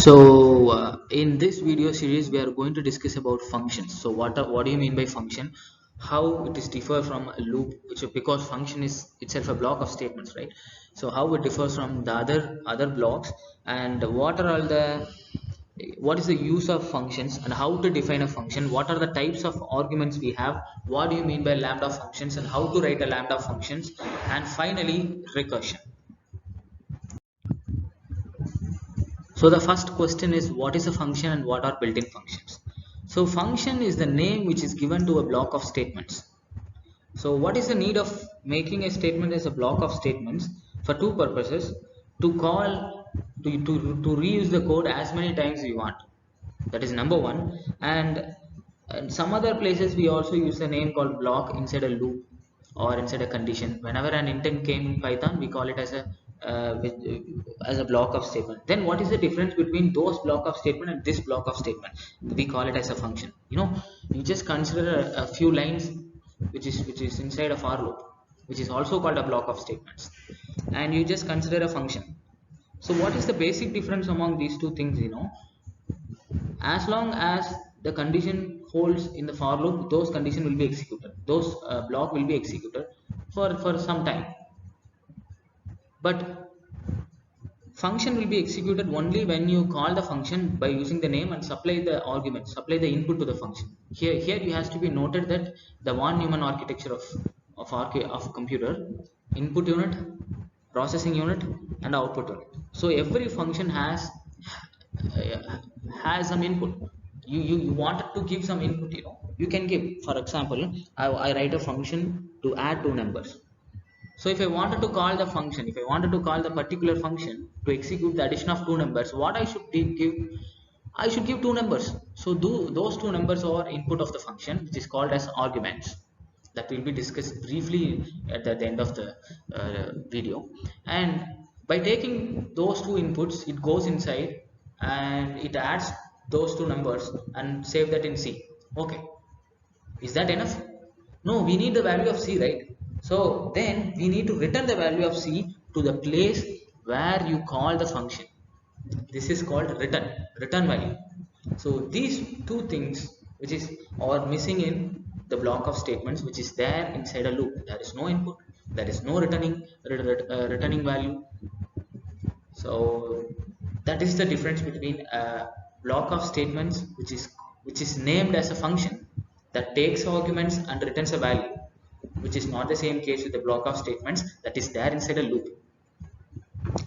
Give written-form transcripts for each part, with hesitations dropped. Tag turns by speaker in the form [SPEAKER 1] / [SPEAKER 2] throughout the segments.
[SPEAKER 1] In this video series, we are going to discuss about functions. So, what do you mean by function? How it is differ from a loop, because function is itself a block of statements, right? So, how it differs from the other blocks, and what is the use of functions, and how to define a function? What are the types of arguments we have? What do you mean by lambda functions, and how to write a lambda functions? And finally, recursion. So the first question is, what is a function and what are built-in functions? So function is the name which is given to a block of statements. So what is the need of making a statement as a block of statements? For two purposes: to call to reuse the code as many times you want. That is number one. And in some other places we also use a name called block inside a loop or inside a condition. Whenever an intent came in Python, we call it as a block of statement. Then what is the difference between those block of statement and this block of statement? We call it as a function. You just consider a few lines which is inside a for loop, which is also called a block of statements, and you just consider a function. So what is the basic difference among these two things? As long as the condition holds in the for loop, those condition will be executed, those block will be executed for some time. But function will be executed only when you call the function by using the name and supply the argument, supply the input to the function. Here it has to be noted that the von Neumann architecture of computer: input unit, processing unit, and output unit. So every function has some input. You wanted to give some input, you can give. For example, I write a function to add two numbers. So if I wanted to call the function, if I wanted to call the particular function to execute the addition of two numbers, what I should give? I should give two numbers. So those two numbers are input of the function, which is called as arguments. That will be discussed briefly at the end of the video. And by taking those two inputs, it goes inside and it adds those two numbers and save that in C. Okay. Is that enough? No, we need the value of C, right? So then we need to return the value of C to the place where you call the function. This is called return value. So these two things which are missing in the block of statements which is there inside a loop. There is no input, there is no returning value. So that is the difference between a block of statements which is named as a function that takes arguments and returns a value, which is not the same case with the block of statements that is there inside a loop.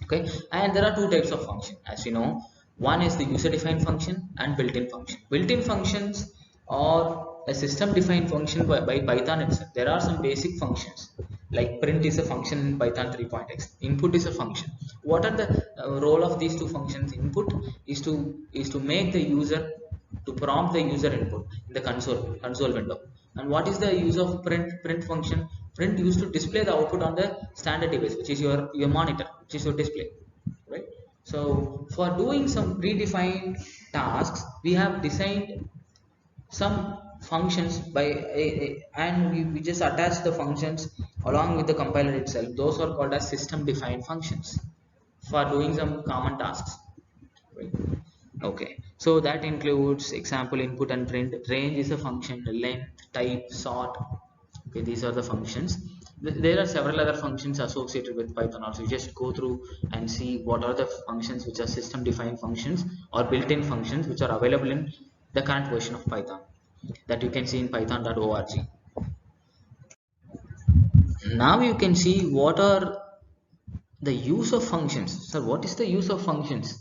[SPEAKER 1] Okay, and there are two types of function, as we know. One is the user defined function and built-in function. Built-in functions are a system defined function by Python itself. There are some basic functions like print is a function in Python 3.x, input is a function. What are the role of these two functions? Input is to make the user, to prompt the user input in the console window. And what is the use of print function? Print used to display the output on the standard device, which is your monitor, which is your display, right? So for doing some predefined tasks, we have designed some functions and we just attach the functions along with the compiler itself. Those are called as system defined functions for doing some common tasks, right? Okay, so that includes example input and print. Range is a function, length, type, sort. Okay, these are the functions. There are several other functions associated with Python also. You just go through and see what are the functions which are system defined functions or built-in functions which are available in the current version of Python that you can see in python.org. Now you can see what are the use of functions. So what is the use of functions?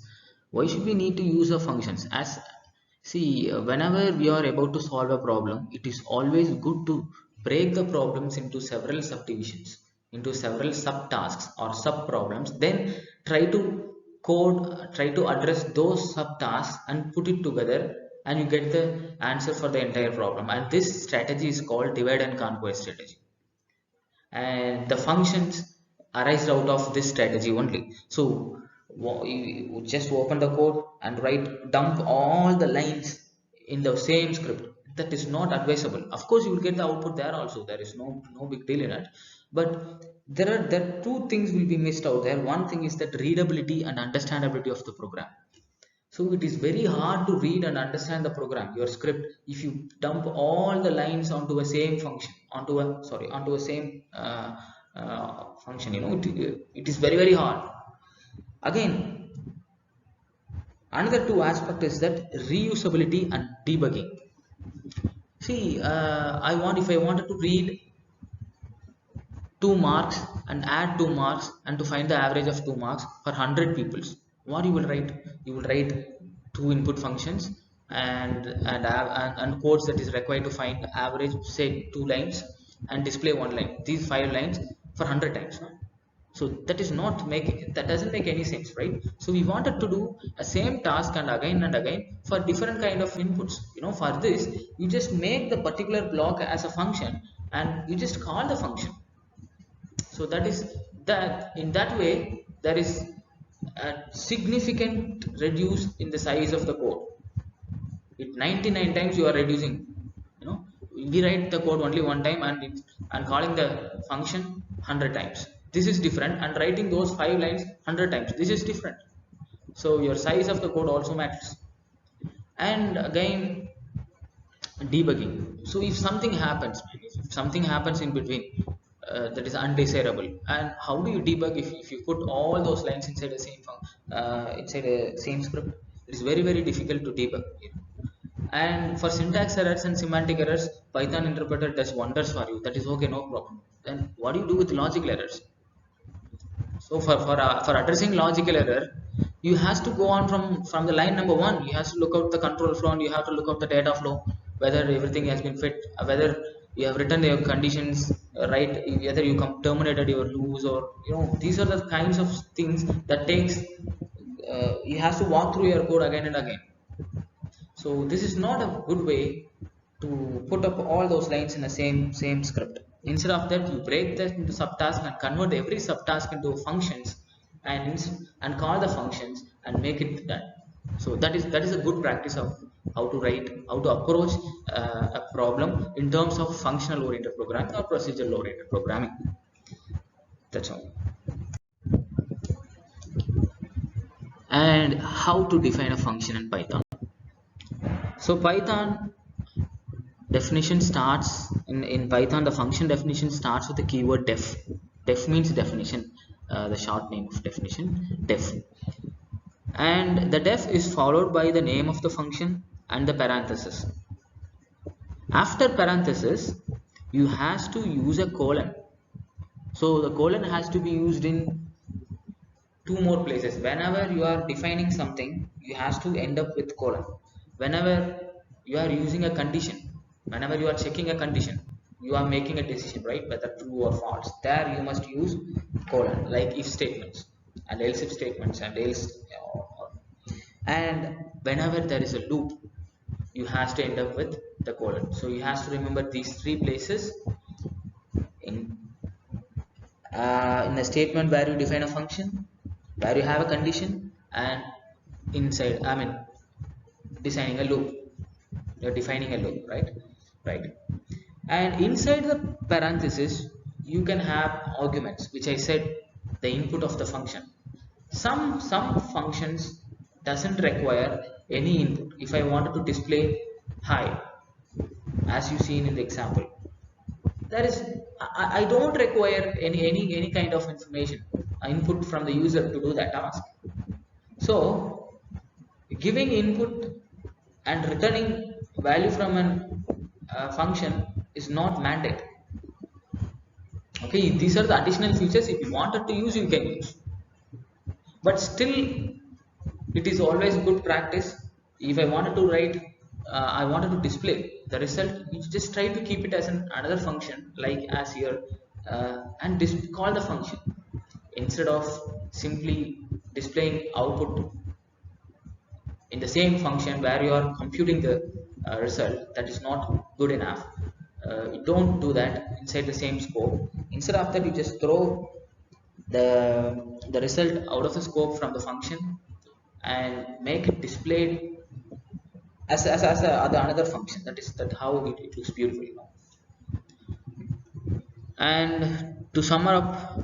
[SPEAKER 1] Why should we need to use of functions? As see, whenever we are about to solve a problem, it is always good to break the problems into several subdivisions, into several subtasks or sub problems, then try to address those subtasks and put it together, and you get the answer for the entire problem. And this strategy is called divide and conquer strategy, and the functions arise out of this strategy only. So you just open the code and dump all the lines in the same script. That is not advisable. Of course you will get the output there also, there is no big deal in it, but there are two things will be missed out there. One thing is that readability and understandability of the program. So it is very hard to read and understand the program, your script, if you dump all the lines onto a same function, onto a same function. It is very very hard. Again, another two aspect is that reusability and debugging. See, if I wanted to read 2 marks and add 2 marks and to find the average of 2 marks for 100 peoples, what you will write? You will write two input functions and codes that is required to find average, say 2 lines, and display 1 line, these 5 lines for 100 times, no? So that doesn't make any sense, right? So we wanted to do a same task and again for different kind of inputs. For this you just make the particular block as a function and you just call the function. So that is that in that way there is a significant reduce in the size of the code. It 99 times you are reducing. We write the code only one time and calling the function 100 times. This is different, and writing those 5 lines 100 times, this is different. So your size of the code also matters. And again, debugging. So if something happens in between, that is undesirable, and how do you debug if you put all those lines inside the same script? It is very very difficult to debug. And for syntax errors and semantic errors, Python interpreter does wonders for you. That is okay, no problem. Then what do you do with logical errors? So for addressing logical error, you have to go on from the line number 1. You have to look out the control flow, and you have to look out the data flow, whether everything has been fit, whether you have written your conditions right, whether you terminated your loops, or these are the kinds of things that takes you have to walk through your code again and again. So this is not a good way to put up all those lines in the same script. Instead of that, you break that into subtasks and convert every subtask into functions and call the functions and make it done. So that is a good practice of how to approach a problem in terms of functional oriented programming or procedural oriented programming. That's all. And how to define a function in Python. So Python definition starts in Python. The function definition starts with the keyword def. Def means definition, the short name of definition, def. And the def is followed by the name of the function and the parenthesis. After parenthesis, you have to use a colon. So the colon has to be used in 2 more places. Whenever you are defining something, you have to end up with colon. Whenever you are using a condition, whenever you are checking a condition, you are making a decision, right, whether true or false, there you must use colon, like if statements and else if statements and else. And whenever there is a loop, you have to end up with the colon. So you have to remember these 3 places in a statement where you define a function, where you have a condition, and inside, designing a loop. You're defining a loop, right? And inside the parenthesis, you can have arguments, which I said, the input of the function. Some functions doesn't require any input. If I wanted to display hi, as you seen in the example, I don't require any kind of information input from the user to do that task. So giving input and returning value from a function is not mandate. Okay, these are the additional features. If you wanted to use, you can use, but still it is always good practice. If I wanted to write, I wanted to display the result, you just try to keep it as another function, like as here, and call the function instead of simply displaying output in the same function where you are computing the result. That is not good enough. You don't do that inside the same scope. Instead of that, you just throw the result out of the scope from the function and make it displayed as another function. That how it looks beautiful. And to sum up,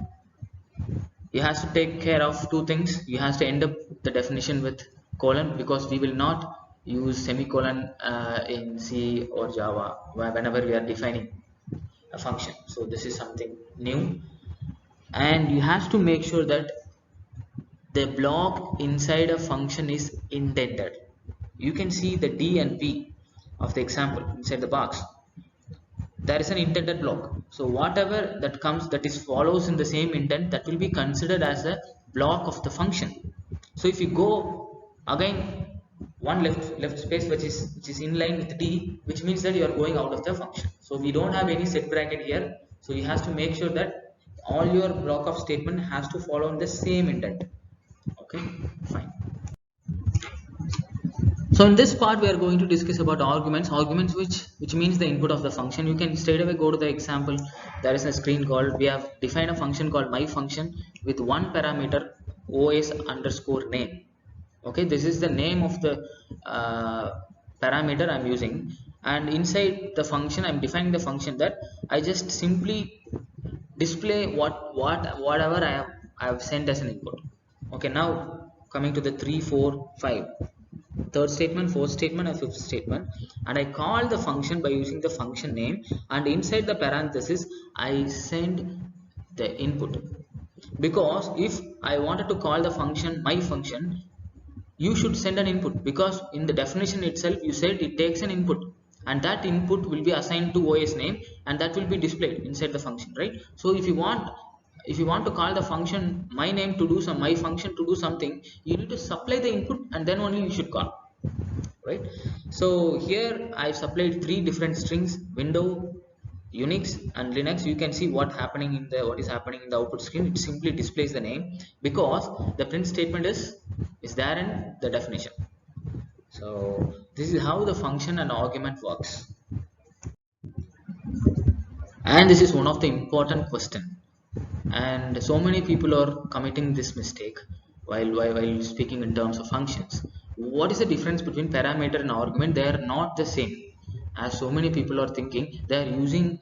[SPEAKER 1] you have to take care of 2 things. You have to end up the definition with colon, because we will not use semicolon in C or Java whenever we are defining a function. So this is something new, and you have to make sure that the block inside a function is indented. You can see the D and P of the example inside the box. There is an indented block, so whatever that comes that is follows in the same indent, that will be considered as a block of the function. So if you go again one left space which is in line with D, which means that you are going out of the function. So we don't have any set bracket here, so you have to make sure that all your block of statement has to follow in the same indent. Okay, fine. So in this part we are going to discuss about arguments which means the input of the function. You can straight away go to the example. There is a screen called, we have defined a function called my function with one parameter os underscore name. Okay, this is the name of the parameter I'm using, and inside the function I'm defining the function that I just simply display whatever I have sent as an input. Okay, now coming to the 3 4 5 third statement, fourth statement, and fifth statement, and I call the function by using the function name, and inside the parenthesis I send the input. Because if I wanted to call the function my function, you should send an input, because in the definition itself you said it takes an input, and that input will be assigned to OS name, and that will be displayed inside the function, right? So if you want to call the function my name to do some my function to do something, you need to supply the input and then only you should call, right? So here I supplied three different strings: window, Unix, and Linux. You can see what is happening in the output screen. It simply displays the name because the print statement is there in the definition. So this is how the function and argument works, and this is one of the important question, and so many people are committing this mistake while speaking in terms of functions. What is the difference between parameter and argument? They are not the same, as so many people are thinking. They are using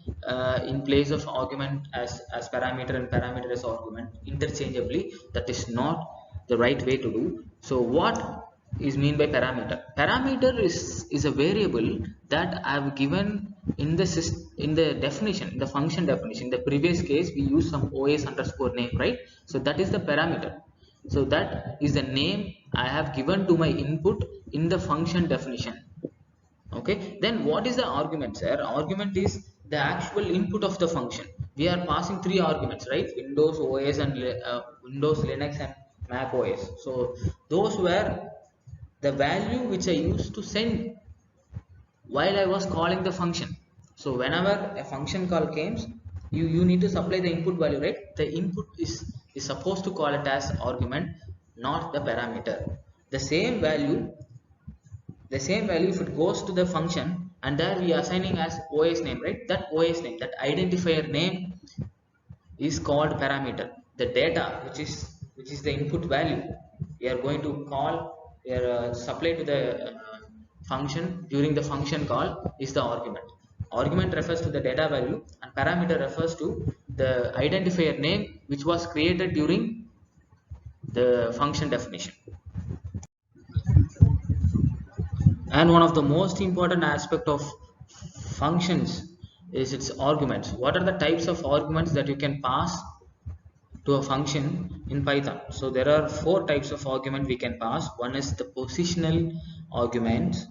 [SPEAKER 1] in place of argument as parameter and parameter as argument interchangeably. That is not the right way to do. So what is mean by parameter? Parameter is a variable that I have given in the definition, in the function definition. In the previous case we use some os underscore name, right? So that is the parameter. So that is the name I have given to my input in the function definition. Okay, then what is the argument, sir? Argument is the actual input of the function. We are passing three arguments, right? Windows OS and Windows Linux and Mac OS. So those were the value which I used to send while I was calling the function. So whenever a function call comes, you need to supply the input value, right? The input is supposed to call it as argument, not the parameter. The same value if it goes to the function, and there we are assigning as OS name, right? That OS name, that identifier name is called parameter. The data which is the input value we are going to call, we are supply to the function during the function call is the argument. Argument refers to the data value, and parameter refers to the identifier name which was created during the function definition. And one of the most important aspect of functions is its arguments. What are the types of arguments that you can pass to a function in Python? So there are four types of argument we can pass. One is the positional arguments,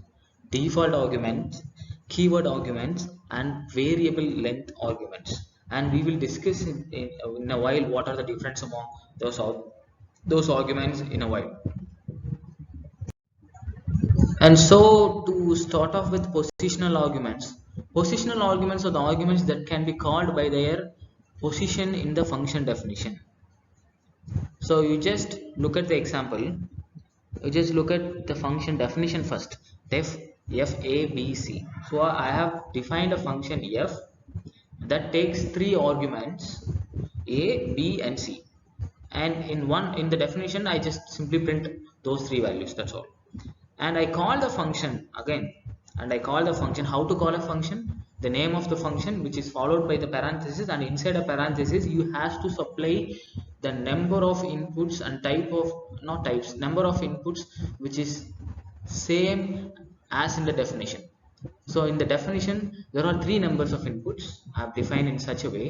[SPEAKER 1] default arguments, keyword arguments, and variable length arguments. And we will discuss in a while what are the difference among those arguments in a while. And so to start off with positional arguments. Positional arguments are the arguments that can be called by their position in the function definition. So you just look at the example. You just look at the function definition first. Def f a b c. So I have defined a function f that takes three arguments a, b, and c. And in the definition I just simply print those three values. That's all. And I call the function again, and I call the function. How to call a function? The name of the function which is followed by the parenthesis, and inside a parenthesis you have to supply the number of inputs and type of, not types, number of inputs which is same as in the definition. So in the definition there are three numbers of inputs I have defined in such a way,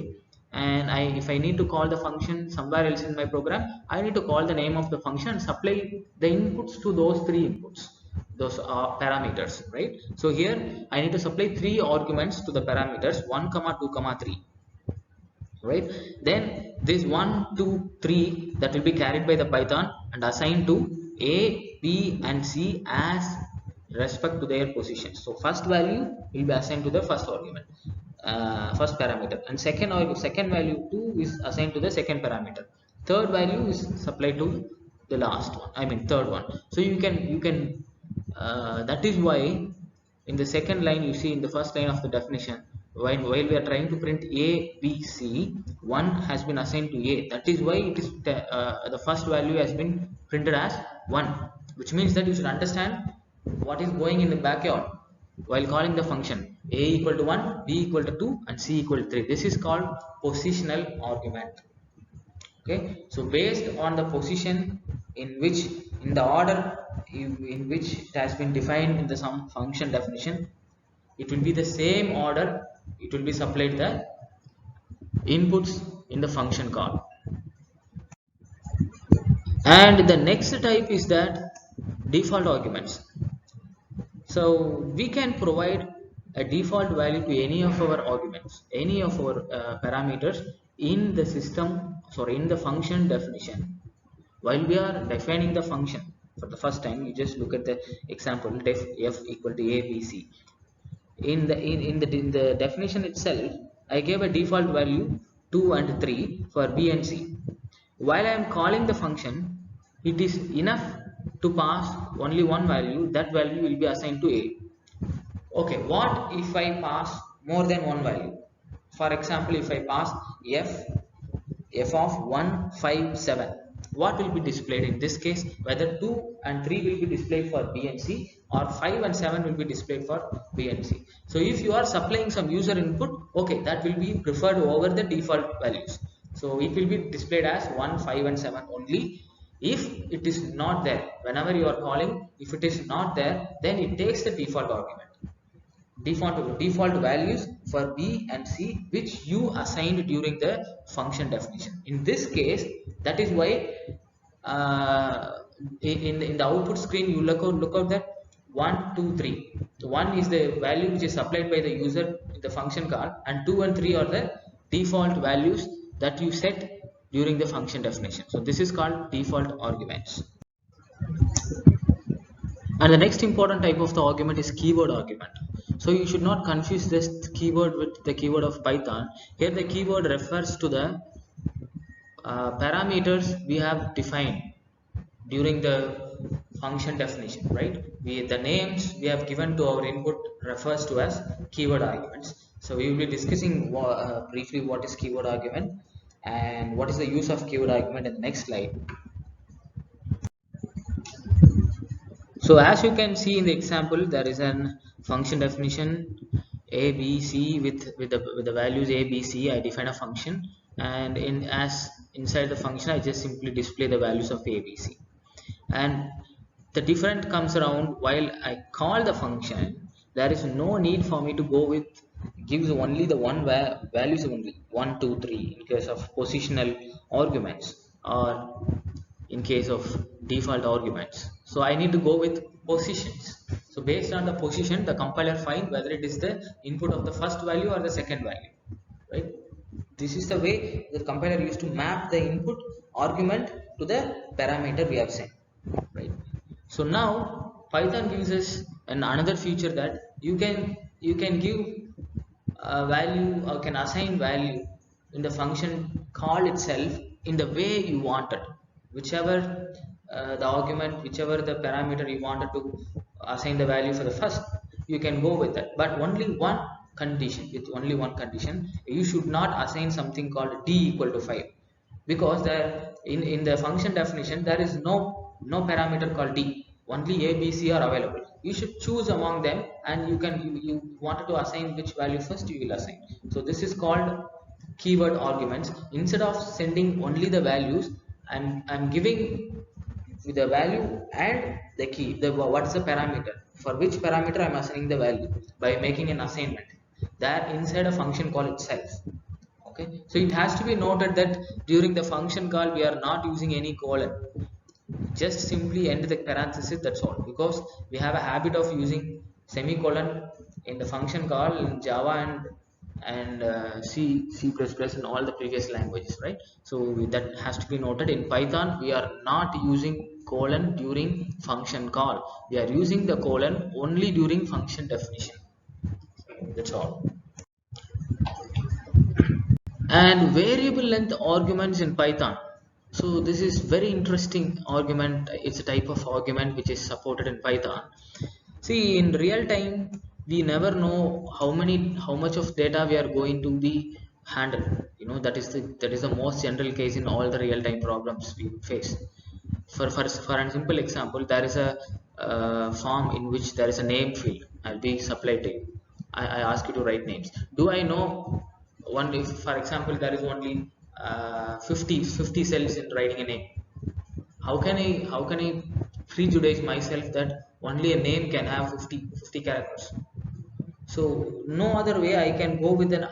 [SPEAKER 1] and if I need to call the function somewhere else in my program, I need to call the name of the function and supply the inputs to those three inputs, those parameters, right? So here I need to supply three arguments to the parameters 1 comma 2 comma 3, right? Then this 1 2 3 that will be carried by the Python and assigned to A, B and C as respect to their positions. So first value will be assigned to the first argument, first parameter, and second value 2 is assigned to the second parameter, third value is supplied to the last one, I mean third one. So you can that is why in the second line you see in the first line of the definition, while we are trying to print A, B, C, 1 has been assigned to A. That is why it is the first value has been printed as 1, which means that you should understand what is going in the backyard while calling the function A equal to 1, B equal to 2 and C equal to 3. This is called positional argument. Okay, so based on the position in which, in the order in which it has been defined in the some function definition, it will be the same order it will be supplied the inputs in the function call. And the next type is that default arguments. So we can provide a default value to any of our arguments, any of our parameters in the system, sorry, in the function definition. While we are defining the function for the first time, you just look at the example def f equal to a b c. In the definition itself, I gave a default value 2 and 3 for b and c. While I am calling the function, it is enough to pass only one value. That value will be assigned to a. Okay, what if I pass more than one value? For example, if I pass f of 1 5 7, what will be displayed in this case? Whether 2 and 3 will be displayed for b and c, or 5 and 7 will be displayed for b and c. So if you are supplying some user input, okay, that will be preferred over the default values. So it will be displayed as 1 5 and 7 only. If it is not there, whenever you are calling, if it is not there, then it takes the default argument, default values for b and c which you assigned during the function definition. In this case, that is why in the output screen you look out that 1 2 3. So 1 is the value which is supplied by the user in the function call, and 2 and 3 are the default values that you set during the function definition. So this is called default arguments. And the next important type of the argument is keyword argument. So you should not confuse this keyword with the keyword of Python. Here the keyword refers to the parameters we have defined during the function definition, right? The names we have given to our input refers to as keyword arguments. So we will be discussing briefly what is keyword argument and what is the use of keyword argument in the next slide. So as you can see in the example, there is an function definition a b c with the values a b c. I define a function, and inside the function I just simply display the values of a b c. And the difference comes around while I call the function, there is no need for me to go with gives only the one values only 1 2 3 in case of positional arguments, or in case of default arguments. So I need to go with positions. So based on the position, the compiler finds whether it is the input of the first value or the second value, right? This is the way the compiler used to map the input argument to the parameter we have sent, right? So now Python gives us another feature that you can give a value or can assign value in the function call itself in the way you wanted. Whichever the argument, whichever the parameter you wanted to assign the value for the first, you can go with that, but only one condition, with only one condition: you should not assign something called d equal to 5, because there in the function definition there is no parameter called d, only a b c are available. You should choose among them, and you wanted to assign which value first, you will assign. So this is called keyword arguments. Instead of sending only the values, I'm giving the value and the key, what's the parameter, for which parameter I'm assigning the value by making an assignment there inside a function call itself. Okay, so it has to be noted that during the function call we are not using any colon, just simply end the parenthesis, that's all, because we have a habit of using semicolon in the function call in Java and C, C++ and all the previous languages, right? So that has to be noted. In Python we are not using colon during function call, we are using the colon only during function definition, that's all. And variable length arguments in Python. So this is very interesting argument. It's a type of argument which is supported in Python. See, in real time, we never know how much of data we are going to be handled. You know, that is the most general case in all the real time problems we face. For a simple example, there is a form in which there is a name field. I'll be supplied to you. I ask you to write names. Do I know one, if for example there is only 50 cells in writing a name? How can I prejudice myself that only a name can have 50 characters? So no other way I can go with a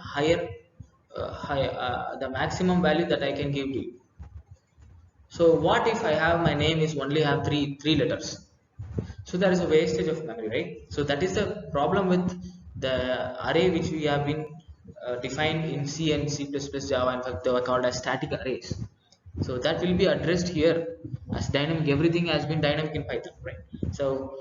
[SPEAKER 1] the maximum value that I can give to you. So what if I have my name is only have three letters? So there is a wastage of memory, right? So that is the problem with the array which we have been defined in C and C++, Java. In fact, they are called as static arrays. So that will be addressed here as dynamic. Everything has been dynamic in Python, right? So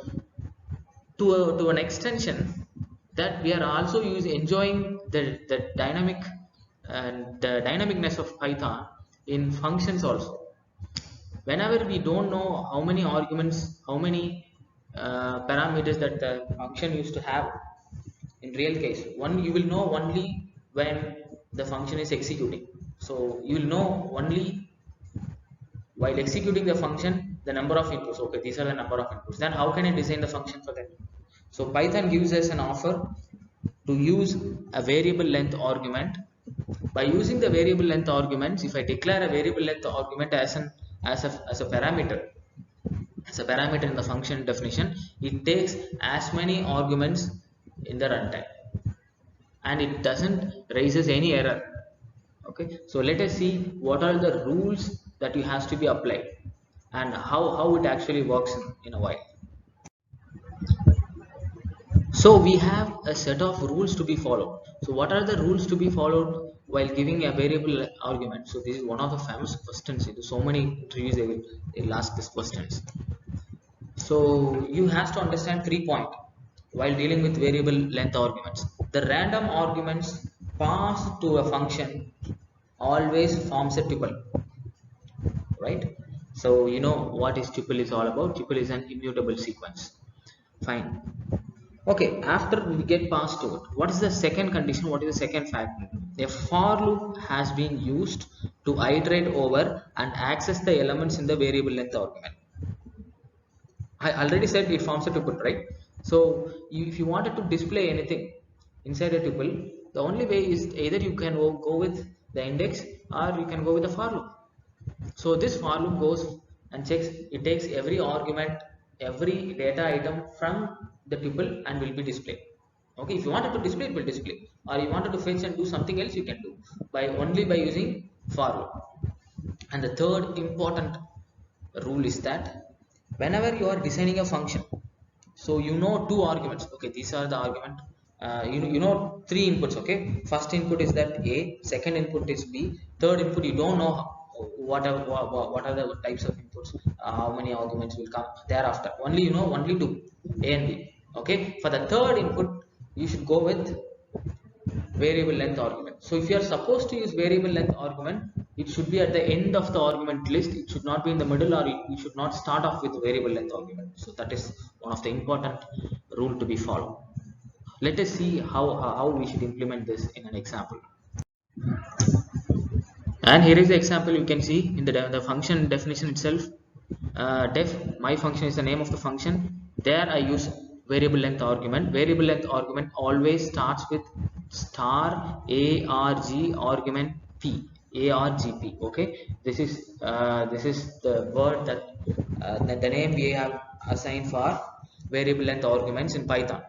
[SPEAKER 1] to an extension that we are also enjoying the dynamic and the dynamicness of Python in functions also. Whenever we don't know how many arguments, how many parameters that the function used to have in real case, you will know only when the function is executing. So you will know only while executing the function the number of inputs. Okay, these are the number of inputs. Then how can I design the function for that? So Python gives us an offer to use a variable length argument. By using the variable length arguments, if I declare a variable length argument as a parameter in the function definition, it takes as many arguments in the runtime and it doesn't raises any error. Okay, so let us see what are the rules that you has to be applied and how it actually works in a while. So we have a set of rules to be followed. So what are the rules to be followed while giving a variable argument? So this is one of the famous questions. In so many interviews they'll ask these questions. So you have to understand 3 points while dealing with variable length arguments. The random arguments passed to a function always forms a tuple, right? So you know what is tuple is all about. Tuple is an immutable sequence. Fine. Okay, after we get past to it, what is the second condition? What is the second factor? A for loop has been used to iterate over and access the elements in the variable length argument. I already said it forms a tuple, right? So if you wanted to display anything inside a tuple, the only way is either you can go with the index or you can go with the for loop. So this for loop goes and checks, it takes every argument, every data item from the tuple and will be displayed. Okay, if you wanted to display, it will display, or you wanted to fetch and do something else, you can do only by using for loop. And the third important rule is that whenever you are designing a function, so you know 2 arguments. Okay, these are the argument. You know 3 inputs. Okay, first input is that A, second input is B, third input you don't know what are the types of inputs, how many arguments will come thereafter. Only you know only 2, A and B. Okay, for the third input you should go with variable length argument. So if you are supposed to use variable length argument, it should be at the end of the argument list. It should not be in the middle, or you should not start off with variable length argument. So that is one of the important rule to be followed. Let us see how we should implement this in an example. And here is the example. You can see in the function definition itself. My function is the name of the function. There I use variable length argument. Variable length argument always starts with star arg argument p, argp. Okay, this is the word that the name we have assigned for variable length arguments in Python.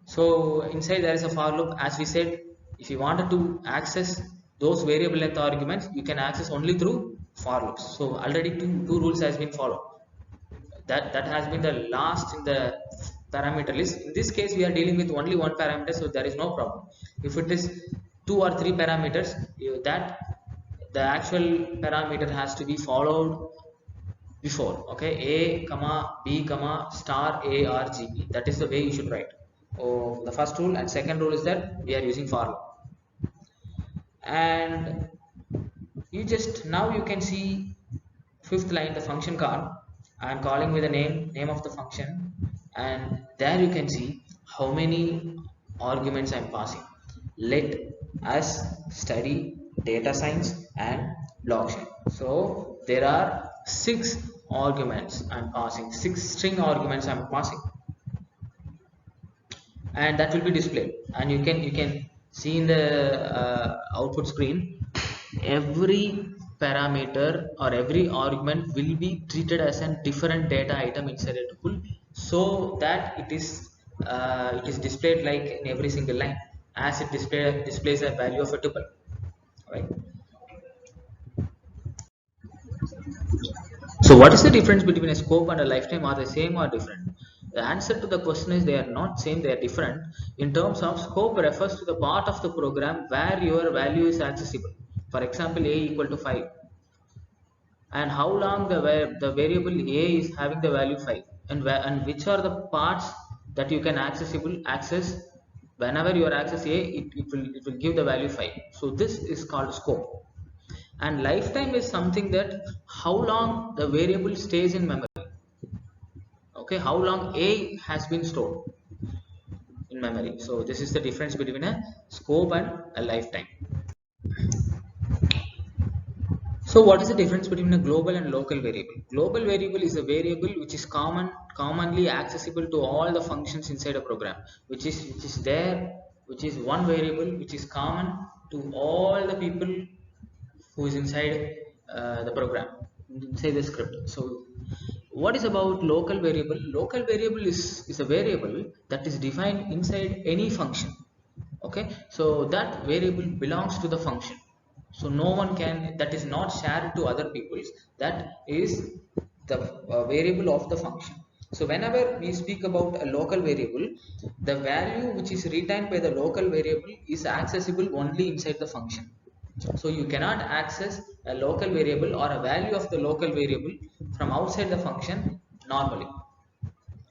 [SPEAKER 1] So inside there is a for loop. As we said, if you wanted to access those variable length arguments, you can access only through for loops. So already two rules has been followed. That has been the last in the parameter list. In this case, we are dealing with only one parameter, so there is no problem. If it is 2 or 3 parameters, that the actual parameter has to be followed before. Okay, a comma b comma star a r g b. That is the way you should write. Oh, the first rule, and second rule is that we are using for loop. And you just now you can see fifth line, the function call. I am calling with the name of the function, and there you can see how many arguments I am passing. Let us study data science and blockchain. So there are 6 arguments I am passing, 6 string arguments I am passing, and that will be displayed. And you can see in the output screen, every parameter or every argument will be treated as a different data item inside a tuple, so that it is displayed like in every single line, as it displays a value of a tuple, right? So what is the difference between a scope and a lifetime? Are they same or different? The answer to the question is they are not same, they are different. In terms of scope refers to the part of the program where your value is accessible. For example, a equal to 5, and how long the variable a is having the value 5, and which are the parts that you can access. Whenever you are access a, it will give the value 5. So this is called scope. And lifetime is something that how long the variable stays in memory. Okay, how long a has been stored in memory. So this is the difference between a scope and a lifetime. So what is the difference between a global and local variable? Global variable is a variable which is commonly accessible to all the functions inside a program, which is one variable which is common to all the people who is inside the program, inside the script. So what is about local variable? Local variable is a variable that is defined inside any function. Okay, so that variable belongs to the function, so no one can, that is not shared to other peoples, that is the variable of the function. So whenever we speak about a local variable, the value which is retained by the local variable is accessible only inside the function. So you cannot access a local variable or a value of the local variable from outside the function normally.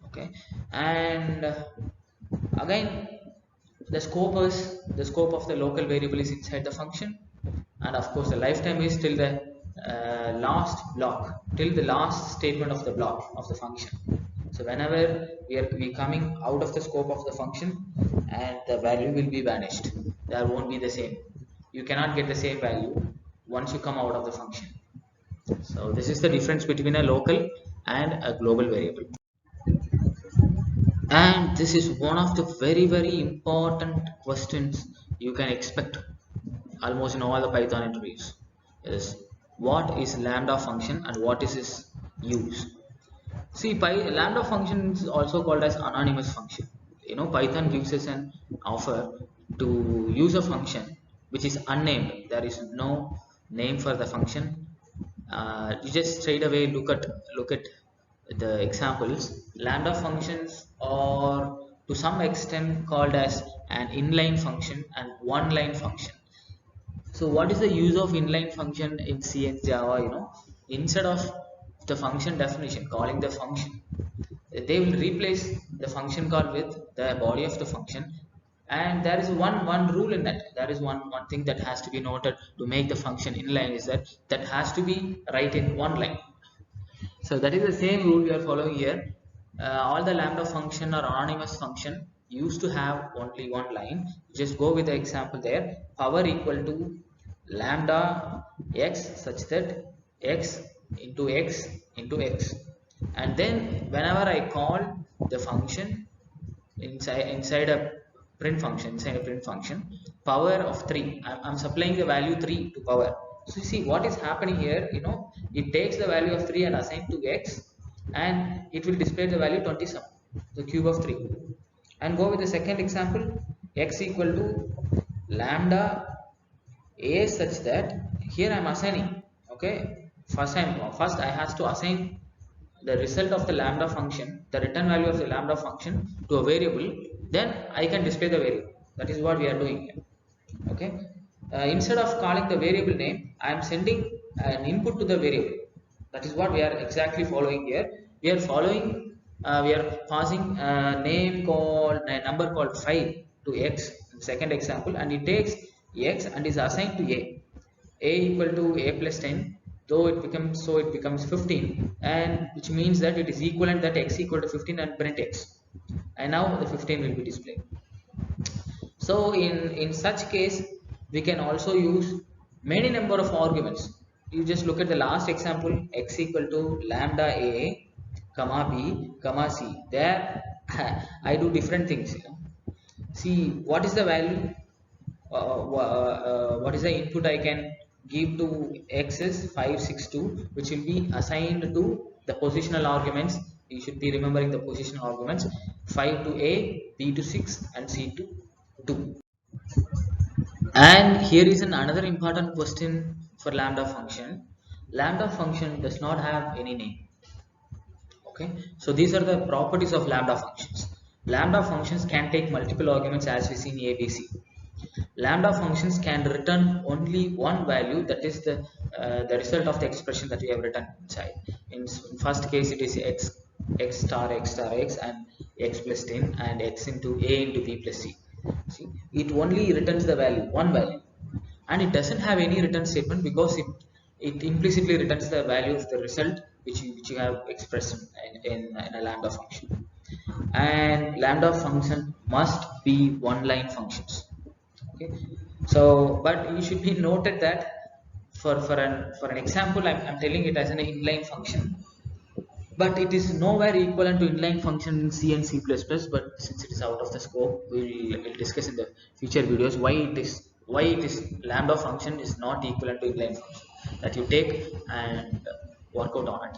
[SPEAKER 1] Okay, and again, the scope of the local variable is inside the function, and of course the lifetime is till the last block, till the last statement of the block of the function. So whenever we coming out of the scope of the function, and the value will be vanished, there won't be the same, you cannot get the same value once you come out of the function. So this is the difference between a local and a global variable. And this is one of the very important questions you can expect almost in all the Python interviews, is what is lambda function and what is its use. See, lambda function is also called as anonymous function. You know, Python gives us an offer to use a function which is unnamed. There is no name for the function. You just straight away look at the examples. Lambda functions are to some extent called as an inline function and one line function. So what is the use of inline function in C and Java? You know, instead of the function definition calling the function, they will replace the function call with the body of the function. And there is one rule in that. There is one thing that has to be noted to make the function inline, is that has to be right in one line. So that is the same rule we are following here. All the lambda function or anonymous function used to have only one line. Just go with the example there. Power equal to lambda x such that x into x into x. And then whenever I call the function, inside a print function, power of 3. I'm supplying the value 3 to power. So you see what is happening here, it takes the value of 3 and assign to x, and it will display the value 27, the cube of 3. And go with the second example, x equal to lambda a, such that here I'm assigning, okay, first I have to assign the result of the lambda function, the return value of the lambda function, to a variable. Then I can display the variable. That is what we are doing here. Okay, instead of calling the variable name, I am sending an input to the variable. That is what we are exactly following here. We are following, we are passing a number called 5 to x in the second example, and it takes x and is assigned to a equal to a plus 10, though it becomes 15, and which means that it is equivalent that x equal to 15, and print x, and now the 15 will be displayed. So in such case, we can also use many number of arguments. You just look at the last example, x equal to lambda a comma b comma c. There I do different things, see what is the value, what is the input I can give to x is 562, which will be assigned to the positional arguments. You should be remembering the positional arguments: 5 to a, b to 6, and c to 2. And here is another important question for lambda function. Lambda function does not have any name. Okay, so these are the properties of lambda functions. Lambda functions can take multiple arguments, as we see in ABC. Lambda functions can return only one value, that is the result of the expression that we have written inside. In first case, it is x star x and x plus 10 and x into a into b plus c. See, it only returns the value, one value, and it doesn't have any return statement, because it implicitly returns the value of the result which you have expressed in a lambda function. And lambda function must be one line functions. Okay, so but you should be noted that for an example, I'm telling it as an inline function, but it is nowhere equivalent to inline function in C and C++. But since it is out of the scope, we'll discuss in the future videos why it is lambda function is not equivalent to inline function, that you take and work out on it.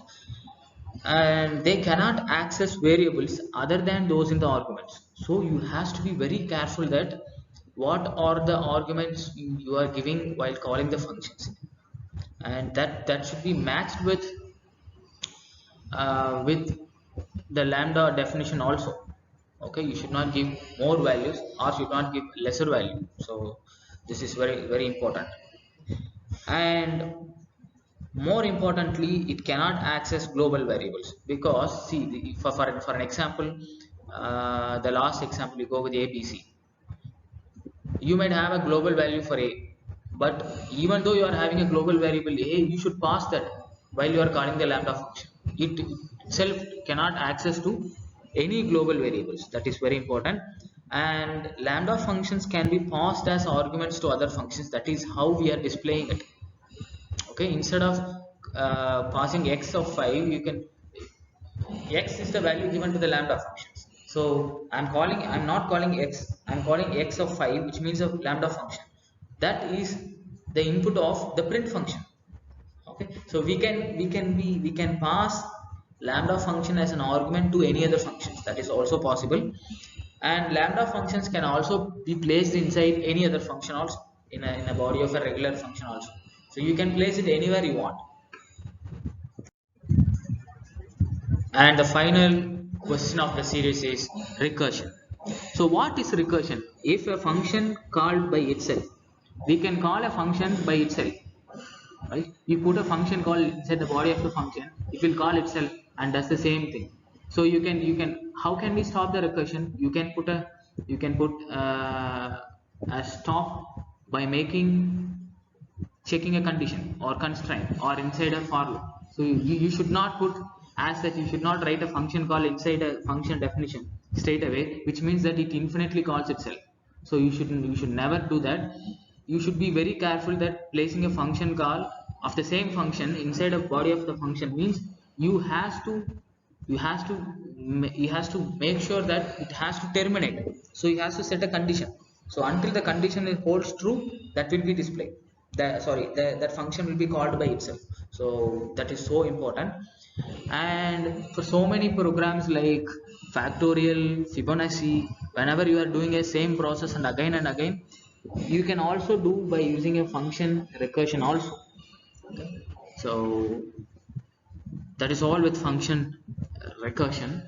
[SPEAKER 1] And they cannot access variables other than those in the arguments. So you have to be very careful that what are the arguments you are giving while calling the functions, and that should be matched with the lambda definition also. Okay, you should not give more values or should not give lesser value. So this is very, very important. And more importantly, it cannot access global variables, because see, for an example, the last example, you go with ABC. You might have a global value for a, but even though you are having a global variable a, you should pass that while you are calling the lambda function. It itself cannot access to any global variables. That is very important. And lambda functions can be passed as arguments to other functions. That is how we are displaying it. Okay, instead of passing x of 5, you can, x is the value given to the lambda functions. So I'm not calling x, I'm calling x of 5, which means a lambda function. That is the input of the print function. Okay, so we can pass lambda function as an argument to any other functions. That is also possible. And lambda functions can also be placed inside any other function also, in a body of a regular function also. So you can place it anywhere you want. And the final question of the series is recursion. So what is recursion? If a function called by itself, we can call a function by itself, right? You put a function call inside the body of the function, it will call itself and does the same thing. So you can how can we stop the recursion? You can put a stop by checking a condition or constraint or inside a for loop. So you should not put, as such, you should not write a function call inside a function definition straight away, which means that it infinitely calls itself. So you should never do that. You should be very careful that placing a function call of the same function inside a body of the function means you have to he has to make sure that it has to terminate, so he has to set a condition. So until the condition is holds true, that will be displayed, that function will be called by itself. So that is so important. And for so many programs like factorial, Fibonacci, whenever you are doing a same process and again, you can also do by using a function recursion also. Okay. So that is all with function recursion.